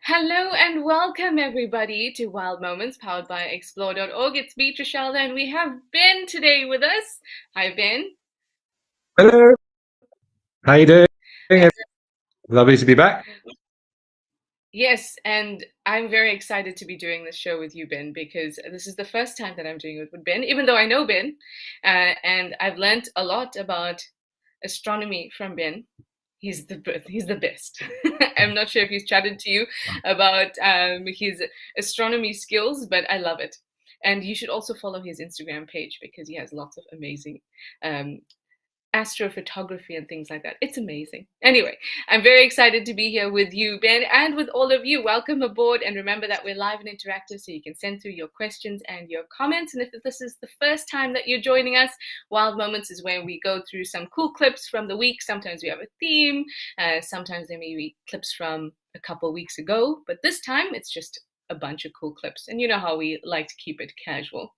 Hello and welcome everybody to Wild Moments powered by explore.org. It's me, Trishalda, and we have Ben today with us. Hi, Ben. Hello. How you doing? Lovely to be back. Yes, and I'm very excited to be doing this show with you, Ben, because this is the first time that I'm doing it with Ben, even though I know Ben, and I've learned a lot about astronomy from Ben. He's the best. I'm not sure if he's chatted to you about his astronomy skills, but I love it. And you should also follow his Instagram page because he has lots of amazing astrophotography and things like that. It's amazing. Anyway, I'm very excited to be here with you, Ben, and with all of you. Welcome aboard, and remember that we're live and interactive, so you can send through your questions and your comments. And if this is the first time that you're joining us, Wild Moments is where we go through some cool clips from the week. Sometimes we have a theme, sometimes there may be clips from a couple weeks ago, but this time it's just a bunch of cool clips. And you know how we like to keep it casual.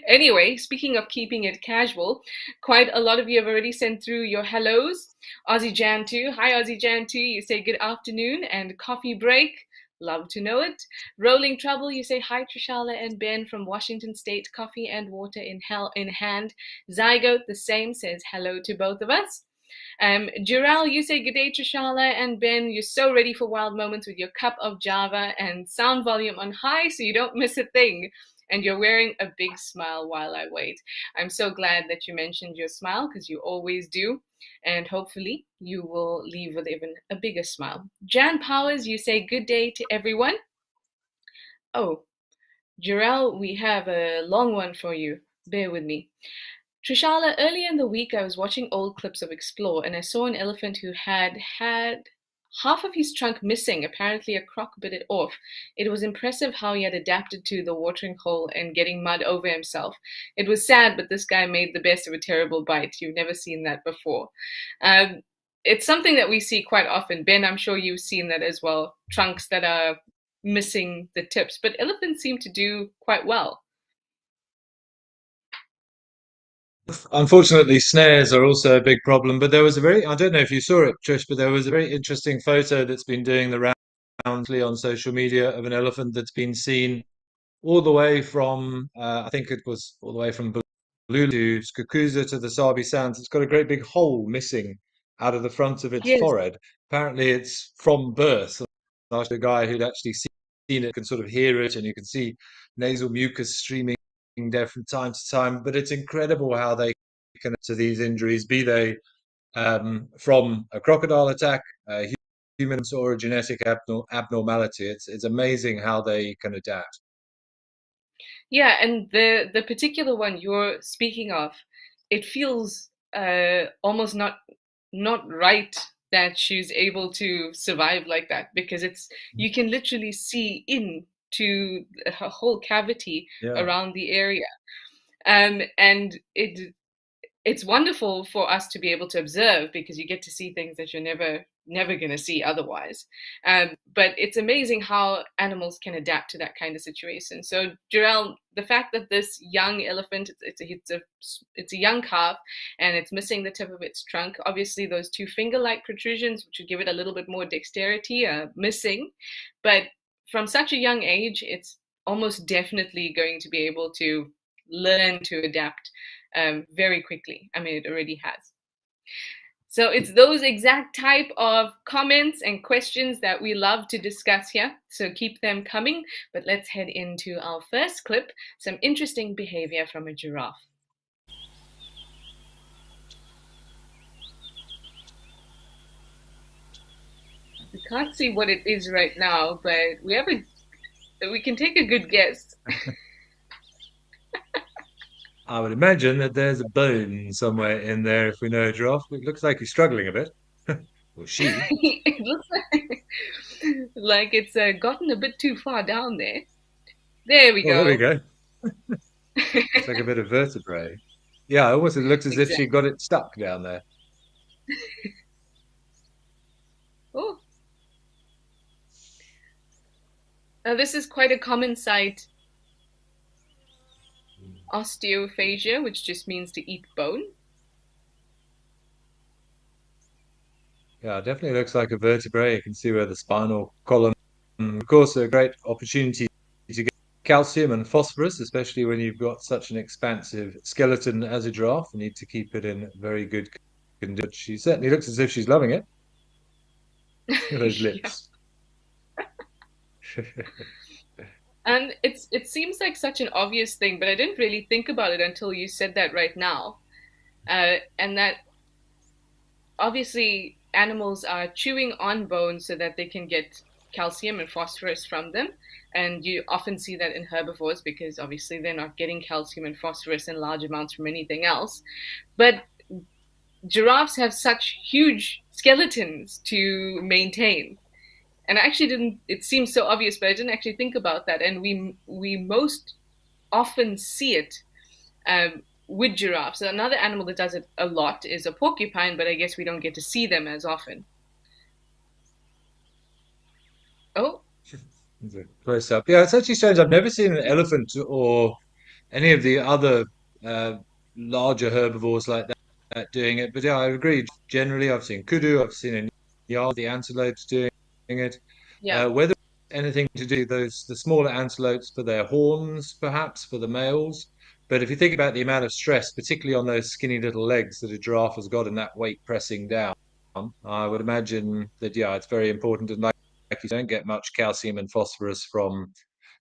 Anyway, speaking of keeping it casual, quite a lot of you have already sent through your hellos. Aussie Jan 2, hi Aussie Jan 2, you say good afternoon and coffee break. Love to know it. Rolling Trouble, you say hi Trishala and Ben from Washington State, coffee and water in hand. Zygote, the same, says hello to both of us. Jural, you say good day Trishala and Ben, you're so ready for Wild Moments with your cup of Java and sound volume on high so you don't miss a thing. And you're wearing a big smile while I wait. I'm so glad that you mentioned your smile because you always do. And hopefully you will leave with even a bigger smile. Jan Powers, you say good day to everyone. Oh, Jarell, we have a long one for you. Bear with me. Trishala, earlier in the week I was watching old clips of Explore and I saw an elephant who had half of his trunk missing. Apparently a croc bit it off. It was impressive how he had adapted to the watering hole and getting mud over himself. It was sad, but this guy made the best of a terrible bite. You've never seen that before. It's something that we see quite often. Ben, I'm sure you've seen that as well. Trunks that are missing the tips, but elephants seem to do quite well. Unfortunately, snares are also a big problem, but there was I don't know if you saw it, Trish, but there was a very interesting photo that's been doing the rounds on social media of an elephant that's been seen all the way from, I think it was all the way from Bulula to Skukuza to the Sabi Sands. It's got a great big hole missing out of the front of its Yes. forehead. Apparently it's from birth. The guy who'd actually seen it can sort of hear it, and you can see nasal mucus streaming there from time to time. But it's incredible how they connect to these injuries, be they from a crocodile attack, humans, or a genetic abnormality. It's amazing how they can adapt. Yeah, and the particular one you're speaking of, it feels almost not right that she's able to survive like that because you can literally see into her whole cavity around the area. And it's wonderful for us to be able to observe because you get to see things that you're never going to see otherwise. But it's amazing how animals can adapt to that kind of situation. So, Jarell, the fact that this young elephant, it's a young calf, and it's missing the tip of its trunk. Obviously, those two finger-like protrusions, which would give it a little bit more dexterity, are missing. But from such a young age, it's almost definitely going to be able to learn to adapt very quickly. I mean, it already has. So it's those exact type of comments and questions that we love to discuss here. So keep them coming. But let's head into our first clip, some interesting behavior from a giraffe. We can't see what it is right now, but we can take a good guess. I would imagine that there's a bone somewhere in there if we know a giraffe. It looks like he's struggling a bit. Or she. It looks like it's gotten a bit too far down there. There we Oh, there we go. go. Looks like a bit of vertebrae. Yeah, almost it looks as if she Exactly. got it stuck down there. Oh, now this is quite a common sight, osteophagia, which just means to eat bone. Yeah, it definitely looks like a vertebrae. You can see where the spinal column. Of course, a great opportunity to get calcium and phosphorus, especially when you've got such an expansive skeleton as a giraffe. You need to keep it in very good condition. She certainly looks as if she's loving it. Look at those Yeah. lips. And it seems like such an obvious thing, but I didn't really think about it until you said that right now. And that obviously animals are chewing on bones so that they can get calcium and phosphorus from them. And you often see that in herbivores because obviously they're not getting calcium and phosphorus in large amounts from anything else. But giraffes have such huge skeletons to maintain. And I actually didn't, it seems so obvious, but I didn't actually think about that. And we most often see it with giraffes. So another animal that does it a lot is a porcupine, but I guess we don't get to see them as often. Oh, Close up. Yeah, it's actually strange. I've never seen an elephant or any of the other uh, larger herbivores like that doing it. But yeah, I agree. Generally, I've seen kudu, I've seen in yard the antelopes doing it. yeah. Whether it's anything to do those the smaller antelopes for their horns, perhaps for the males. But if you think about the amount of stress, particularly on those skinny little legs that a giraffe has got and that weight pressing down, I would imagine that yeah, it's very important. And like you don't get much calcium and phosphorus from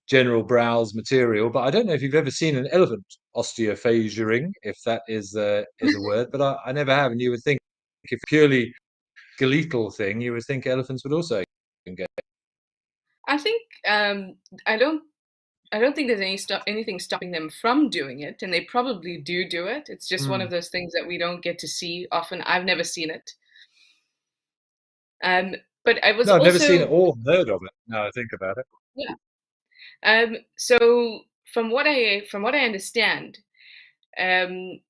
general browse material. But I don't know if you've ever seen an elephant osteophasuring, if that is a word. But I never have, and you would think if purely skeletal thing, you would think elephants would also get. I think I don't I don't think there's anything stopping them from doing it, and they probably do it. It's just one of Mm. those things that we don't get to see often. I've never seen it. But I was No, I've never seen it also or heard of it. Now I think about it. yeah. So from what I understand, um,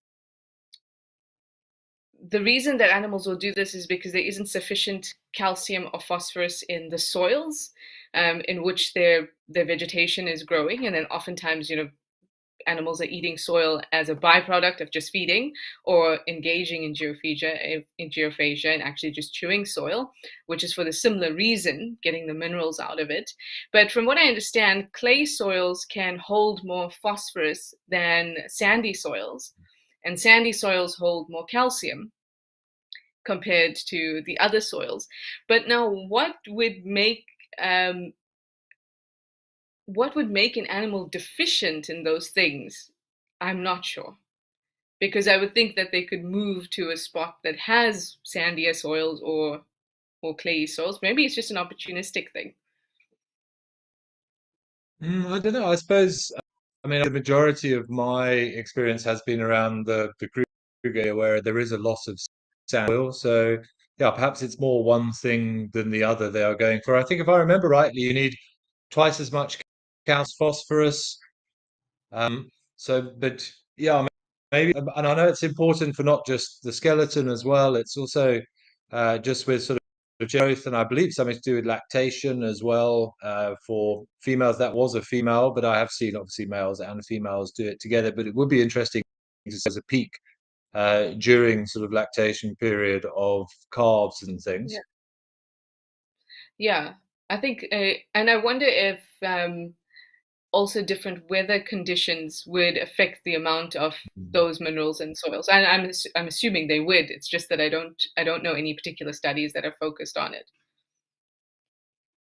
the reason that animals will do this is because there isn't sufficient calcium or phosphorus in the soils in which their vegetation is growing, and then oftentimes, animals are eating soil as a byproduct of just feeding or engaging in geophagia and actually just chewing soil, which is for the similar reason, getting the minerals out of it. But from what I understand, clay soils can hold more phosphorus than sandy soils, and sandy soils hold more calcium compared to the other soils. But now, um, what would make an animal deficient in those things? I'm not sure. Because I would think that they could move to a spot that has sandier soils or clayey soils. Maybe it's just an opportunistic thing. I don't know. I suppose. I mean, the majority of my experience has been around the Kruger area where there is a loss of sand oil. So yeah, perhaps it's more one thing than the other they are going for. I think if I remember rightly, you need twice as much calcium phosphorus. But yeah, I mean, maybe, and I know it's important for not just the skeleton as well. It's also just with sort of growth, and I believe something to do with lactation as well. For females, that was a female, but I have seen obviously males and females do it together. But it would be interesting to see as a peak during sort of lactation period of calves and Yeah. things. Yeah. I think, and I wonder if also different weather conditions would affect the amount of Mm. those minerals in soils. And I'm assuming they would. It's just that I don't know any particular studies that are focused on it.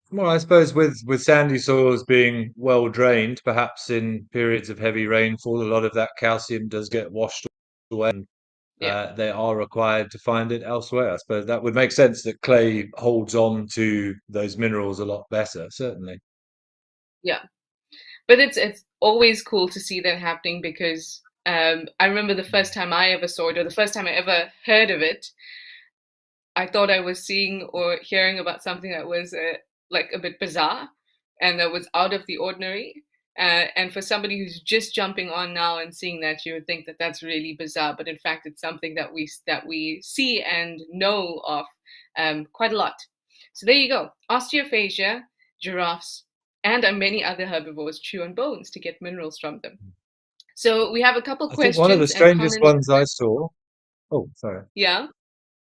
Well, I suppose with sandy soils being well drained, perhaps in periods of heavy rainfall, a lot of that calcium does get washed away, and Yeah. they are required to find it elsewhere. I suppose that would make sense that clay holds on to those minerals a lot better, certainly. Yeah. But it's always cool to see that happening because I remember the first time I ever saw it, or the first time I ever heard of it, I thought I was seeing or hearing about something that was like a bit bizarre and that was out of the ordinary. And for somebody who's just jumping on now and seeing that, you would think that that's really bizarre, but in fact, it's something that we see and know of quite a lot. So there you go. Osteophagia, giraffes, and many other herbivores chew on bones to get minerals from them. So we have a couple I think one of the questions and strangest comments. ones I saw. Oh, sorry. Yeah.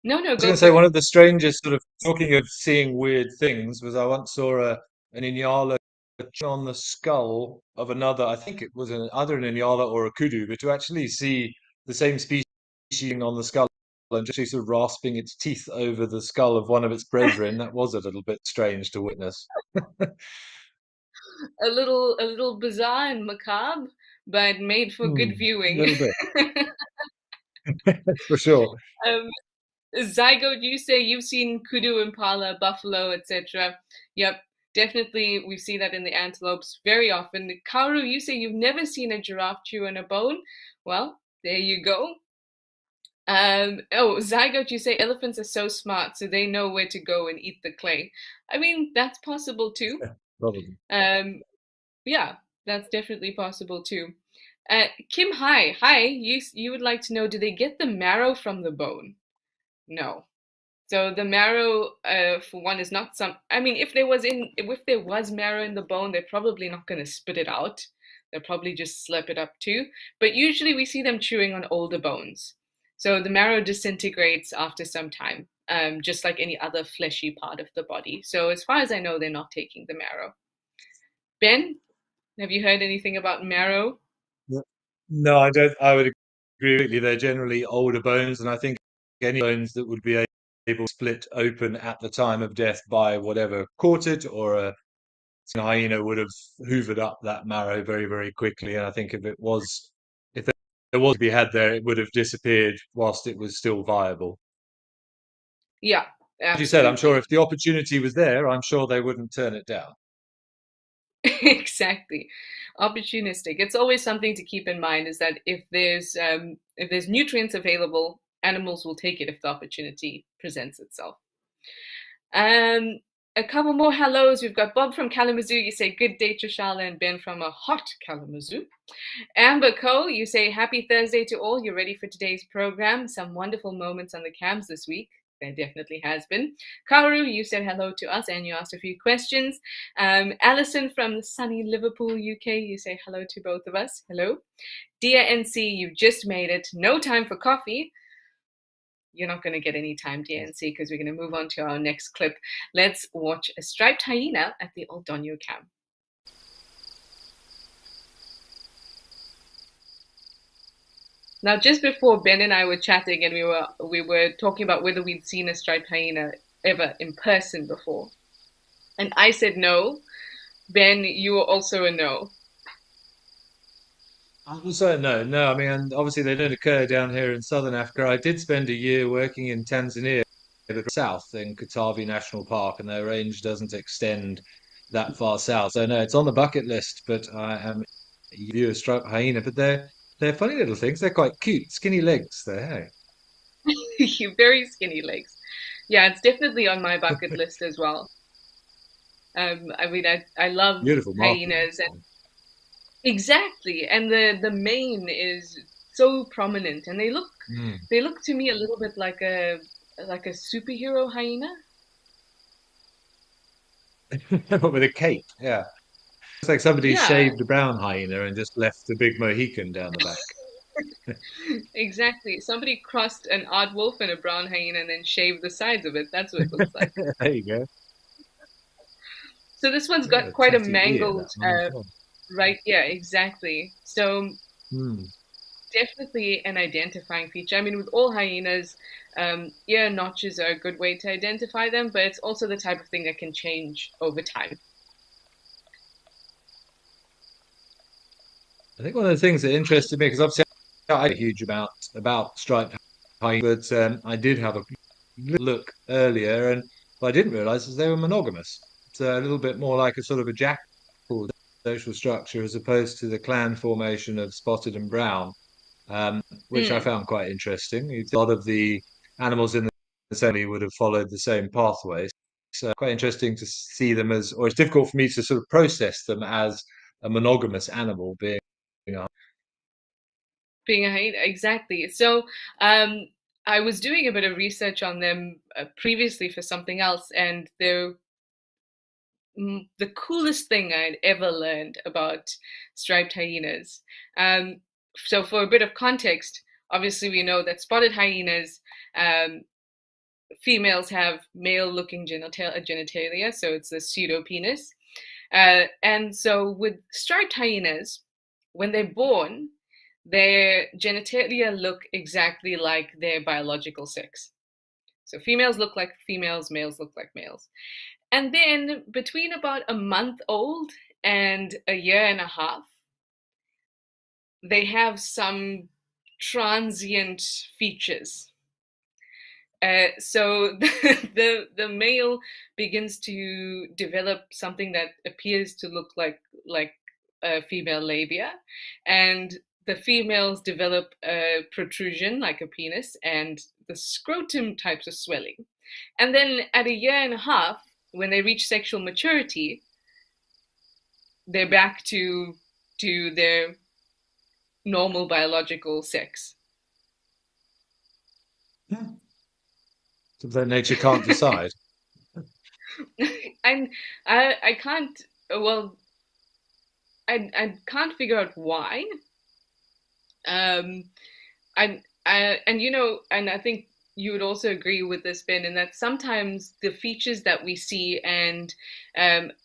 No, no, Was go going to for say it. one of the strangest sort of talking of seeing weird things was I once saw an Inyala on the skull of another. I think it was either an Inyala or a kudu, but to actually see the same species on the skull and just sort of rasping its teeth over the skull of one of its brethren, that was a little bit strange to witness. A little bizarre and macabre, but made for good A viewing. little bit, for sure. um, Zygote, you say you've seen kudu, impala, buffalo, etc. Yep, definitely we see that in the antelopes very often. Kauru, you say you've never seen a giraffe chew on a bone. Well, there you go. Oh, Zygote, you say elephants are so smart, so they know where to go and eat the clay. I mean, that's possible too. Probably. Um, Yeah, that's definitely possible too. Kim, hi. You would like to know, do they get the marrow from the bone? No. So the marrow, for one, is not some. I mean, if there was marrow in the bone, they're probably not going to spit it out. They'll probably just slurp it up too. But usually, we see them chewing on older bones. So the marrow disintegrates after some time, just like any other fleshy part of the body. So as far as I know, they're not taking the marrow. Ben, have you heard anything about marrow? Yeah. No, I don't. I would agree with you. They're generally older bones, and I think any bones that would be able to split open at the time of death by whatever caught it, or a hyena would have hoovered up that marrow very, very quickly. And I think if there was to be had there, it would have disappeared whilst it was still viable. Yeah, As you said, I'm sure absolutely. if the opportunity was there, I'm sure they wouldn't turn it down. Exactly. Opportunistic. It's always something to keep in mind is that if there's nutrients available, animals will take it if the opportunity presents itself. Um, a couple more hellos. We've got Bob from Kalamazoo. You say good day, Trishala, and Ben from a hot Kalamazoo. Amber Co, you say happy Thursday to all. You're ready for today's program. Some wonderful moments on the cams this week. There definitely has been. Kauru, you said hello to us and you asked a few questions. Alison from sunny Liverpool, UK, you say hello to both of us. Hello. Dear NC, you've just made it. No time for coffee. You're not going to get any time, dear NC, because we're going to move on to our next clip. Let's watch a striped hyena at the Old Donyo Cam. Now, just before Ben and I were chatting, and we were talking about whether we'd seen a striped hyena ever in person before, and I said no. Ben, you were also a no. So no. I mean, and obviously they don't occur down here in southern Africa. I did spend a year working in Tanzania, but south in Katavi National Park, and their range doesn't extend that far south. So no, it's on the bucket list, but I am view a striped hyena. But they're funny little things. They're quite cute, skinny legs. They're Very skinny legs. Yeah, it's definitely on my bucket list as well. I mean, I love beautiful hyenas, and markings. exactly, and the mane is so prominent, and they look Mm. they look to me a little bit like a superhero hyena. But with a cape, yeah. It's like somebody Yeah, shaved a brown hyena and just left a big Mohican down the back. exactly. Somebody crossed an odd wolf and a brown hyena and then shaved the sides of it. That's what it looks like. There you go. So this one's Yeah, got quite a tatty ear, that mangled one as well. right here, exactly. So Hmm. definitely an identifying feature. I mean, with all hyenas, ear notches are a good way to identify them, but it's also the type of thing that can change over time. I think one of the things that interested me, because obviously I know a huge amount about striped hyenas, but I did have a look earlier, and what I didn't realize is they were monogamous. So a little bit more like a sort of a jackal social structure as opposed to the clan formation of spotted and brown, which I Mm. found quite interesting. A lot of the animals in the family would have followed the same pathways. So quite interesting to see them as, or it's difficult for me to sort of process them as a monogamous animal being. Being a hyena, exactly. So um, I was doing a bit of research on them previously for something else, and the coolest thing I'd ever learned about striped hyenas. So, for a bit of context, obviously we know that spotted hyenas, um, females have male-looking genitalia, so it's a pseudopenis. And so with striped hyenas, when they're born, their genitalia look exactly like their biological sex. So females look like females, males look like males. And then between about a month old and a year and a half, they have some transient features. So the male begins to develop something that appears to look like a female labia, and the females develop a protrusion like a penis, and the scrotum types of swelling. And then at a year and a half, when they reach sexual maturity, they're back to their normal biological sex. That nature can't decide. And I can't well I can't figure out why. Um, and and I think you would also agree with this, Ben, in that sometimes the features that we see, and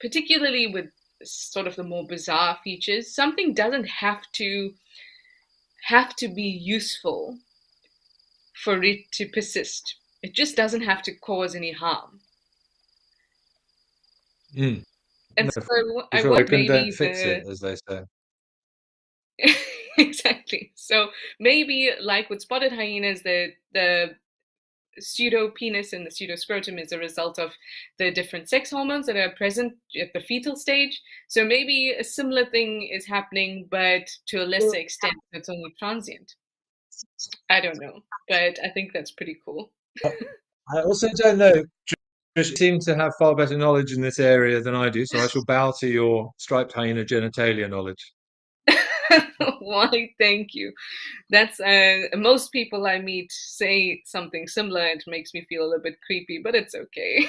particularly with sort of the more bizarre features, something doesn't have to be useful for it to persist. It just doesn't have to cause any harm. Mm. And No, so for I sure. wonder Open, don't maybe fix it, as they say. exactly. So maybe like with spotted hyenas, the pseudo penis and the pseudoscrotum is a result of the different sex hormones that are present at the fetal stage. So maybe a similar thing is happening, but to a lesser extent. It's only transient. I don't know, but I think that's pretty cool. I also don't know. You seem to have far better knowledge in this area than I do, so I shall bow to your striped hyena genitalia knowledge. Why? Thank you. That's most people I meet say something similar. It makes me feel a little bit creepy, but it's okay.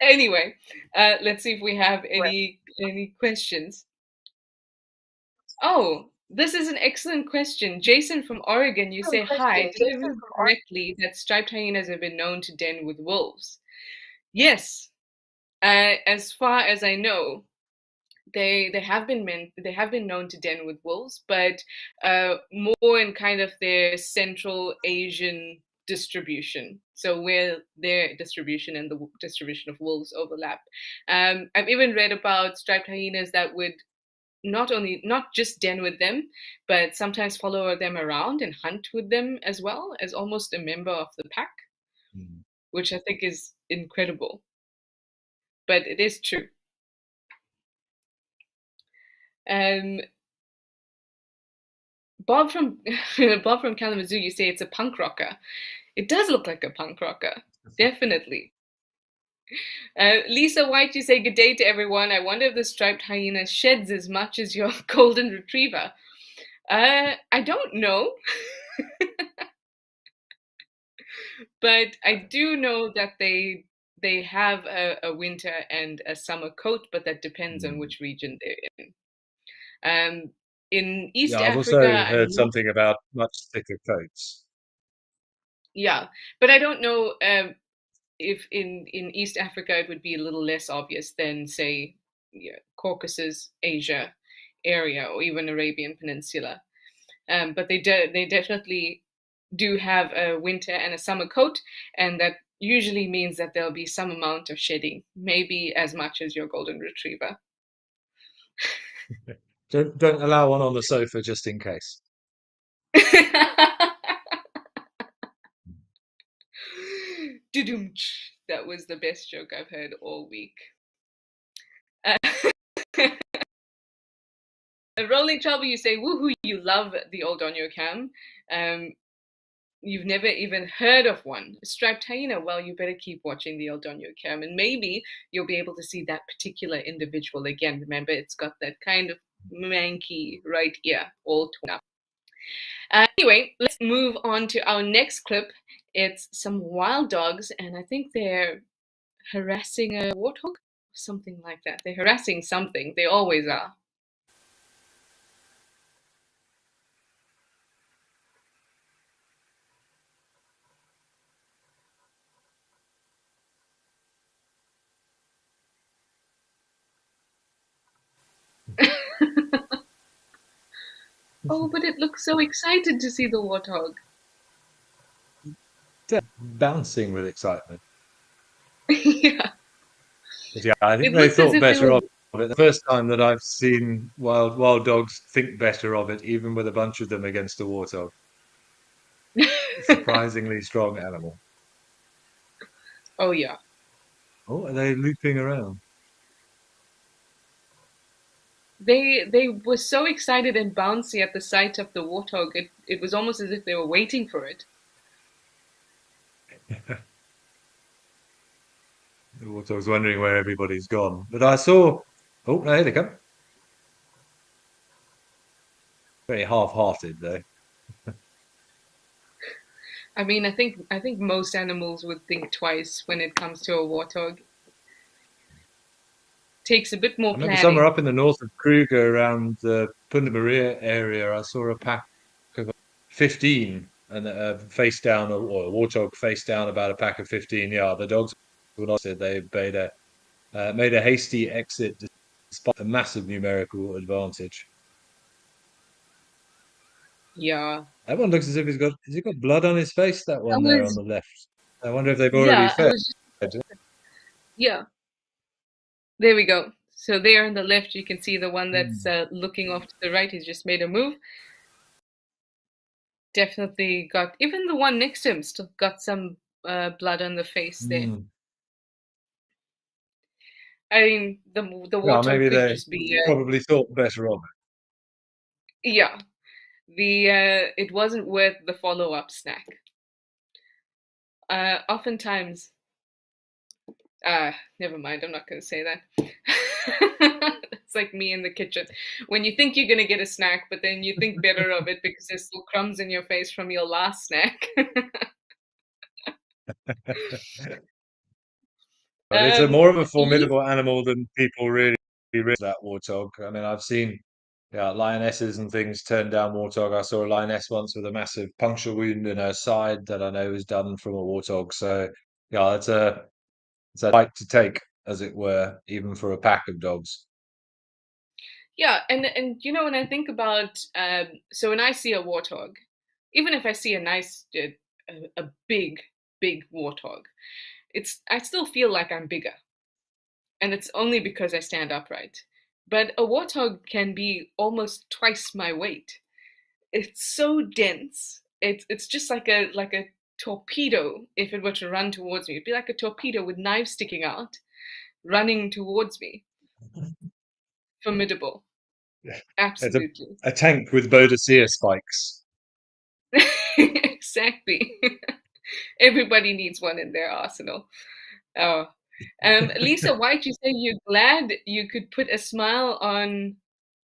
Anyway, let's see if we have any questions. Oh, this is an excellent question. Jason from Oregon, you say, hi, did I read correctly that striped hyenas have been known to den with wolves? Yes, as far as I know, they have been known to den with wolves, but more in kind of their Central Asian distribution. So where their distribution and the distribution of wolves overlap. I've even read about striped hyenas that would not just den with them, but sometimes follow them around and hunt with them as well as almost a member of the pack, Mm. which I think is incredible. But it is true. Um, Bob from Bob from Kalamazoo, you say it's a punk rocker. It does look like a punk rocker, definitely. Lisa White, you say good day to everyone. I wonder if the striped hyena sheds as much as your golden retriever. I don't know, but I do know that they have a winter and a summer coat, but that depends on Mm. which region they're in. In East Yeah, I've Africa, also I'm heard not, something about much thicker coats. yeah, but I don't know. if in East Africa it would be a little less obvious than, say, Caucasus, Asia area, or even Arabian Peninsula. But they definitely do have a winter and a summer coat, and that usually means that there'll be some amount of shedding, maybe as much as your golden retriever. Don't allow one on the sofa just in case. That was the best joke I've heard all week. Uh, Rolling Trouble, you say, woohoo, you love the old Donyo Cam. You've never even heard of one. Striped hyena, well, you better keep watching the old Donyo Cam, and maybe you'll be able to see that particular individual again. Remember, it's got that kind of manky right ear all torn up. Anyway, let's move on to our next clip. It's some wild dogs, and I think they're harassing a warthog, something like that. They're harassing something. They always are. Oh, but it looks so excited to see the warthog. They're bouncing with excitement. Yeah. But yeah, I think It they looked as thought if they better were. of it. The first time that I've seen wild dogs think better of it, even with a bunch of them against a warthog. Surprisingly strong animal. Oh, yeah. Oh, are they looping around? They were so excited and bouncy at the sight of the warthog. It was almost as if they were waiting for it. The warthog's wondering where everybody's gone. But I saw. Oh, no, here they come. Very half-hearted, though. I mean, I think most animals would think twice when it comes to a warthog. Takes a bit I more remember somewhere planning. up in the north of Kruger, around the Punta Maria area, I saw a pack of 15, and face down, or a warthog face down about a pack of 15. Yeah, the dogs were not said they made a hasty exit despite a massive numerical advantage. Yeah. That one looks as if has he got blood on his face? That I one there on was the left. I wonder if they've already yeah, I fed. was yeah. There we go. So there on the left, you can see the one that's Mm. looking off to the right. He's just made a move. Definitely got, even the one next to him still got some blood on the face there. Mm. I mean, the Well, warthog maybe could they just be probably thought better of yeah. The it wasn't worth the follow-up snack. Oftentimes, never mind. I'm not going to say that. It's like me in the kitchen. When you think you're going to get a snack, but then you think better of it because there's still crumbs in your face from your last snack. it. But it's a more of a Leaf, formidable animal than people really realize, that warthog. I mean, I've seen, yeah, lionesses and things turn down warthog. I saw a lioness once with a massive puncture wound in her side that I know was done from a warthog. So yeah, it's a fight to take, as it were, even for a pack of dogs. yeah, and you know when I think about so when I see a warthog, even if I see a nice a big warthog, I still feel like I'm bigger, and it's only because I stand upright. But a warthog can be almost twice my weight. It's so dense. It's just like a torpedo if it were to run towards me. It'd be like a torpedo with knives sticking out, running towards me. Formidable. Yeah. It's Absolutely. a tank with Boadicea spikes. Exactly. Everybody needs one in their arsenal. Oh. Lisa White, you say you're glad you could put a smile on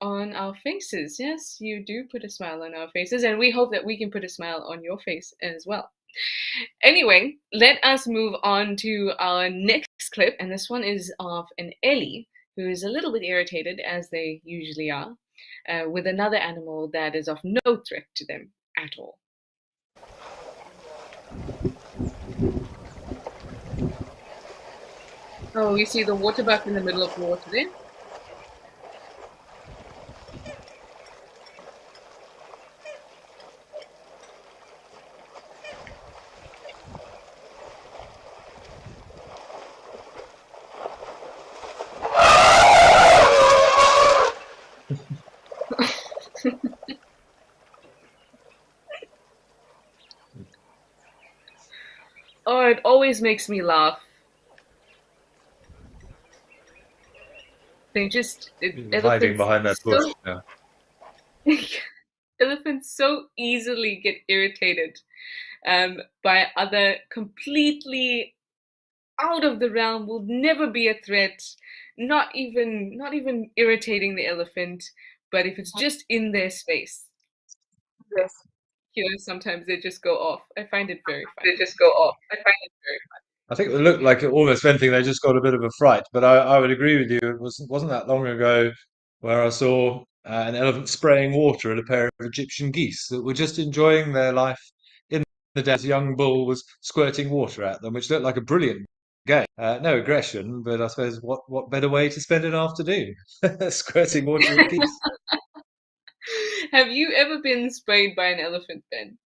our faces. Yes, you do put a smile on our faces, and we hope that we can put a smile on your face as well. Anyway, let us move on to our next clip, and this one is of an Ellie who is a little bit irritated, as they usually are, with another animal that is of no threat to them at all. Oh, you see the water buck in the middle of the water there? Oh, it always makes me laugh. They just Hiding elephants behind that bush. so Yeah. elephants so easily get irritated by other completely out of the realm, will never be a threat, not even irritating the elephant, but if it's just in their space, Yes. sometimes they just go off. I find it very They funny. just go off. I find it very funny. I think it looked like almost anything they just got a bit of a fright. But I would agree with you. It wasn't that long ago where I saw an elephant spraying water at a pair of Egyptian geese that were just enjoying their life in the desert. This young bull was squirting water at them, which looked like a brilliant game. No aggression, but I suppose what better way to spend an afternoon? Squirting water at geese. Have you ever been sprayed by an elephant, Ben?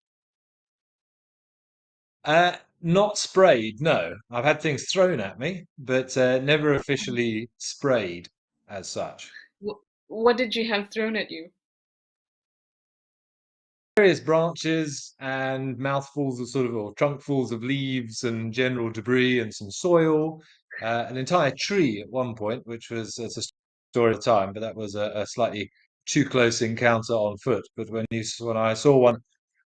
Not sprayed, no. I've had things thrown at me, but never officially sprayed as such. What did you have thrown at you? Various branches and mouthfuls of sort of, or trunkfuls of leaves and general debris and some soil. An entire tree at one point, which was, it's a story at the time, but that was a slightly too close encounter on foot. But when I saw one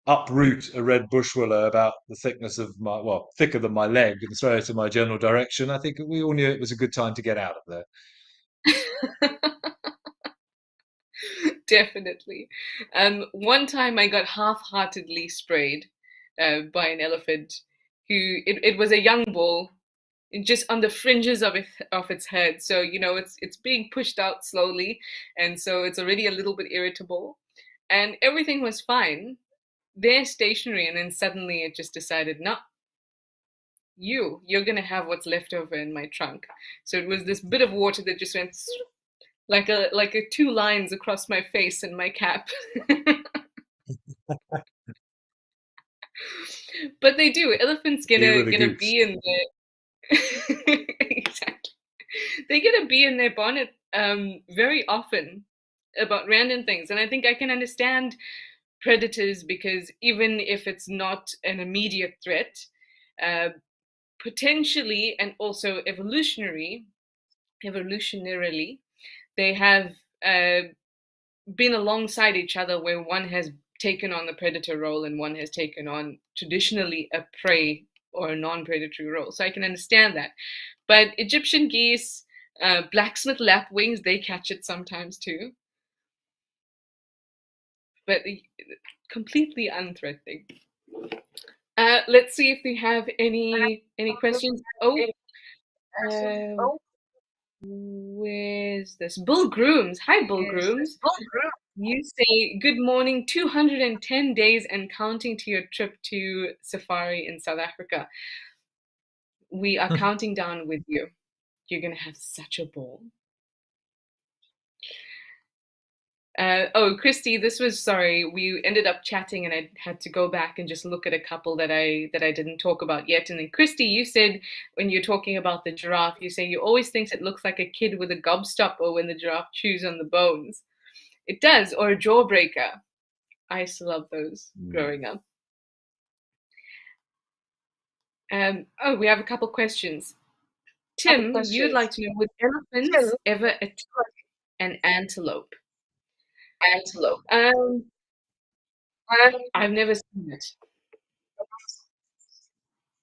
uproot a red bush willow about the thickness of my, well, thicker than my leg and throw it in my general direction, I think we all knew it was a good time to get out of there. Definitely. One time I got half-heartedly sprayed by an elephant who it was a young bull just on the fringes of its head. So, it's being pushed out slowly, and so it's already a little bit irritable. And everything was fine. They're stationary, and then suddenly it just decided, no, you're gonna have what's left over in my trunk. So it was this bit of water that just went like a two lines across my face and my cap. But they do. Elephants You were the get a goose. bee in their exactly. They get a bee in their bonnet very often about random things, and I think I can understand predators because even if it's not an immediate threat, uh, potentially and also evolutionarily, they have uh, been alongside each other where one has taken on the predator role and one has taken on traditionally a prey or a non-predatory role. So I can understand that. But Egyptian geese, blacksmith lapwings, they catch it sometimes too. But completely unthreatening. Let's see if we have any questions. Oh, uh, where's this? Bull Grooms. Hi, Bull Grooms. You say, good morning, 210 days and counting to your trip to safari in South Africa. We are counting down with you. You're going to have such a ball. Oh, Christy, sorry. We ended up chatting and I had to go back and just look at a couple that I didn't talk about yet. And then Christy, you said when you're talking about the giraffe, you say you always thinks it looks like a kid with a gobstopper when the giraffe chews on the bones. It does, or a jawbreaker. I used to love those Mm. growing up. Oh, we have a couple questions. Tim, you'd like to know, would elephants ever attack an antelope? Antelope. I've never seen it.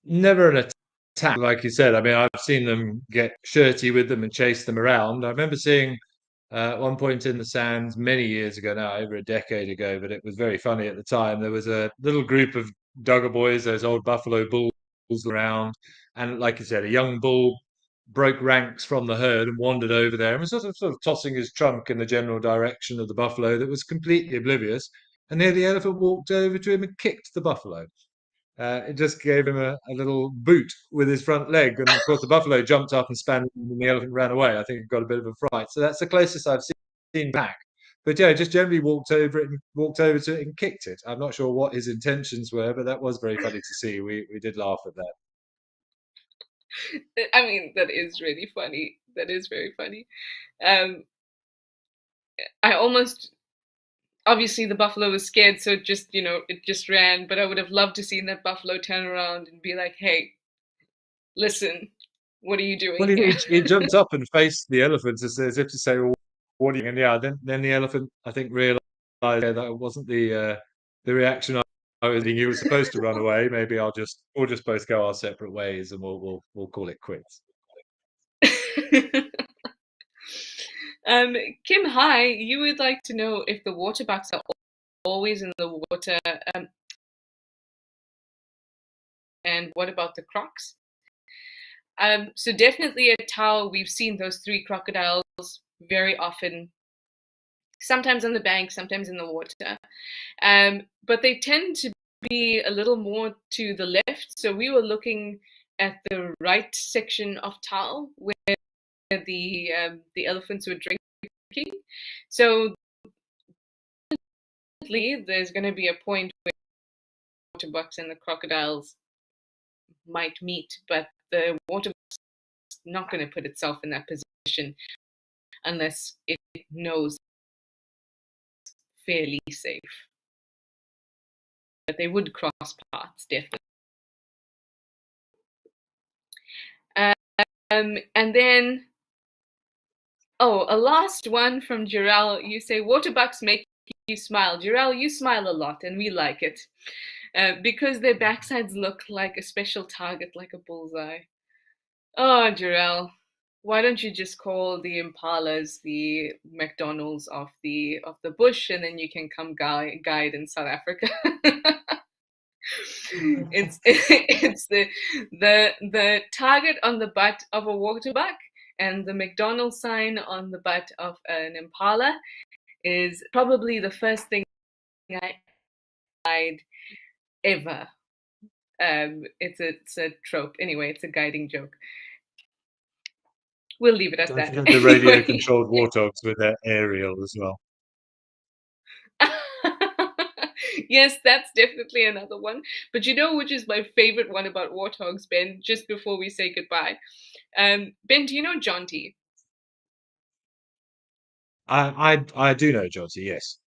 Never an attack, like you said. I mean, I've seen them get shirty with them and chase them around. I remember seeing at one point in the sands many years ago now, over a decade ago, but it was very funny at the time. There was a little group of Duggar boys, those old buffalo bulls around, and like you said, a young bull broke ranks from the herd and wandered over there and was sort of tossing his trunk in the general direction of the buffalo that was completely oblivious. And there the elephant walked over to him and kicked the buffalo. It just gave him a little boot with his front leg, and of course the buffalo jumped up and span, and the elephant ran away. I think it got a bit of a fright. So that's the closest I've seen back. But yeah, just generally walked over it and walked over to it and kicked it. I'm not sure what his intentions were, but that was very funny to see. We did laugh at that. I mean, that is really funny. That is very funny. Um, I almost, obviously the buffalo was scared, so it just, it just ran. But I would have loved to see that buffalo turn around and be like, "Hey, listen, what are you Well, doing here?" he jumped up and faced the elephant as if to say, "Well, what are you?" And yeah, then the elephant, I think, realized that it wasn't the reaction I was thinking. He was supposed to run away. Maybe we'll just both go our separate ways, and we'll call it quits. um, Kim, hi. You would like to know if the water bucks are always in the water, and what about the crocs? So definitely at Tau, we've seen those three crocodiles very often, sometimes on the bank, sometimes in the water. But they tend to be a little more to the left. So we were looking at the right section of Tau where the elephants were drinking. So there's going to be a point where the water bucks and the crocodiles might meet, but the water buck's not going to put itself in that position unless it knows it's fairly safe. But they would cross paths, definitely. And then, a last one from Jirel. You say, water bucks make you smile. Jirel, you smile a lot, and we like it. Because their backsides look like a special target, like a bullseye. Oh, Jirel, why don't you just call the impalas the McDonald's of the bush, and then you can come guide in South Africa. It's the target on the butt of a waterbuck, and the McDonald's sign on the butt of an impala is probably the first thing I'd ever. It's a trope. Anyway, it's a guiding joke. We'll leave it at Don't that. forget the radio-controlled warthogs with their aerial as well. Yes, that's definitely another one. But you know which is my favorite one about warthogs, Ben, just before we say goodbye? Ben, do you know Jonty? I do know Jotty, yes.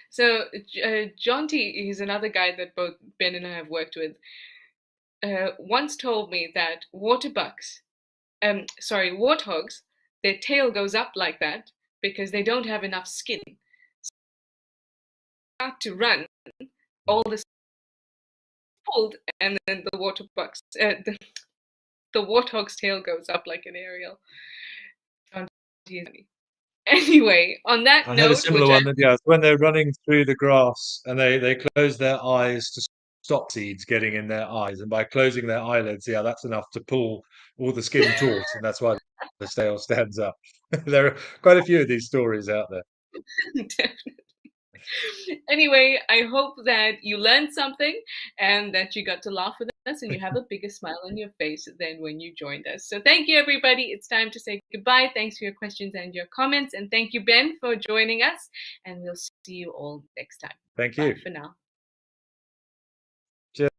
So Jonty is another guy that both Ben and I have worked with. Once told me that warthogs, their tail goes up like that because they don't have enough skin. Start to run, all this pulled, and then the warthog's tail goes up like an aerial. Anyway, on that I had a note, similar one that, yeah, when they're running through the grass and they close their eyes to stop seeds getting in their eyes, and by closing their eyelids, yeah, that's enough to pull all the skin taut, and that's why the tail stands up. There are quite a few of these stories out there. definitely. Anyway, I hope that you learned something and that you got to laugh with us and you have a bigger smile on your face than when you joined us. So thank you, everybody. It's time to say goodbye. Thanks for your questions and your comments. And thank you, Ben, for joining us. And we'll see you all next time. Thank you. Bye for now. Cheers.